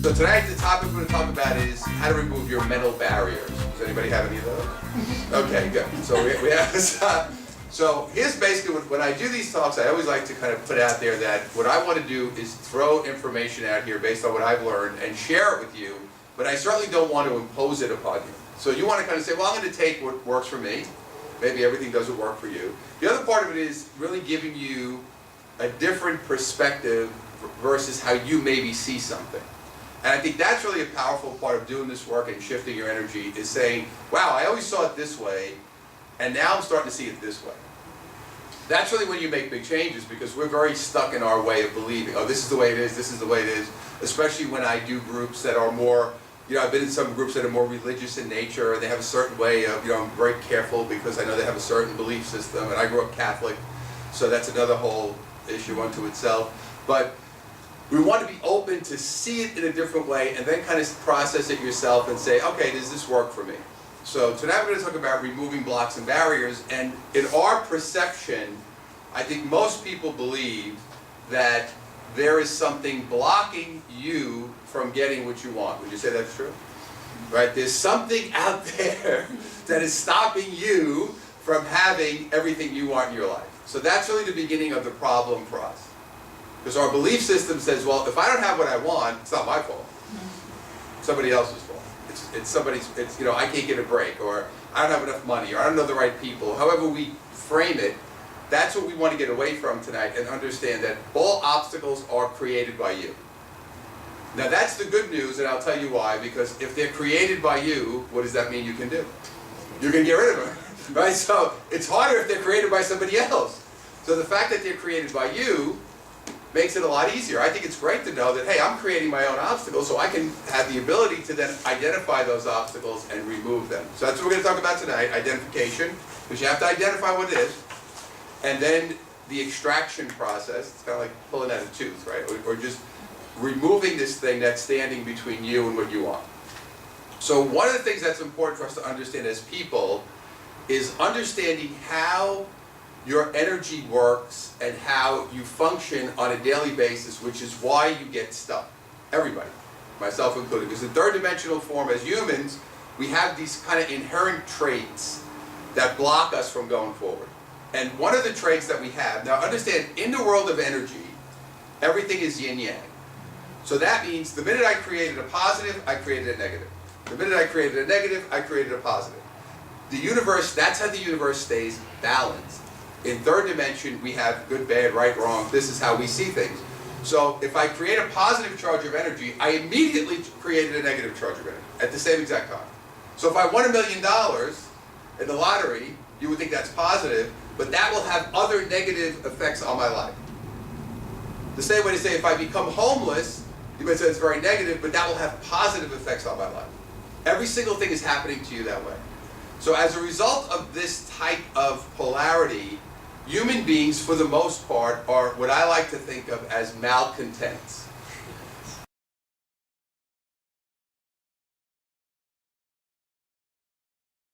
So tonight the topic we're going to talk about is how to remove your mental barriers. Does anybody have any of those? Okay, good. So we have so here's basically when I do these talks, I always like to kind of put out there that what I want to do is throw information out here based on what I've learned and share it with you, but I certainly don't want to impose it upon you. So you want to kind of say, well, I'm going to take what works for me. Maybe everything doesn't work for you. The other part of it is really giving you a different perspective versus how you maybe see something. And I think that's really a powerful part of doing this work and shifting your energy, is saying, wow, I always saw it this way, and now I'm starting to see it this way. That's really when you make big changes, because we're very stuck in our way of believing, oh, this is the way it is, this is the way it is, especially when I do groups that are more, I've been in some groups that are more religious in nature, and they have a certain way of, I'm very careful because I know they have a certain belief system, and I grew up Catholic, so that's another whole issue unto itself. But we want to be open to see it in a different way and then kind of process it yourself and say, okay, does this work for me? So tonight we're going to talk about removing blocks and barriers, and in our perception, I think most people believe that there is something blocking you from getting what you want. Would you say that's true? Right? There's something out there that is stopping you from having everything you want in your life. So that's really the beginning of the problem for us. Because our belief system says, well, if I don't have what I want, it's not my fault. It's somebody else's fault. It's somebody's, I can't get a break, or I don't have enough money, or I don't know the right people. However we frame it, that's what we want to get away from tonight and understand that all obstacles are created by you. Now that's the good news, and I'll tell you why, because if they're created by you, what does that mean you can do? You can get rid of them, right? So it's harder if they're created by somebody else. So the fact that they're created by you makes it a lot easier. I think it's great to know that, hey, I'm creating my own obstacles, so I can have the ability to then identify those obstacles and remove them. So that's what we're going to talk about tonight, identification, because you have to identify what it is, and then the extraction process. It's kind of like pulling out a tooth, right? Or just removing this thing that's standing between you and what you want. So one of the things that's important for us to understand as people is understanding how your energy works and how you function on a daily basis, which is why you get stuck. Everybody, myself included. Because in third dimensional form, as humans, we have these kind of inherent traits that block us from going forward. And one of the traits that we have, now understand, in the world of energy, everything is yin-yang. So that means the minute I created a positive, I created a negative. The minute I created a negative, I created a positive. The universe, that's how the universe stays balanced. In third dimension, we have good, bad, right, wrong. This is how we see things. So if I create a positive charge of energy, I immediately created a negative charge of energy at the same exact time. So if I won $1 million in the lottery, you would think that's positive, but that will have other negative effects on my life. The same way to say if I become homeless, you might say it's very negative, but that will have positive effects on my life. Every single thing is happening to you that way. So as a result of this type of polarity, human beings, for the most part, are what I like to think of as malcontents.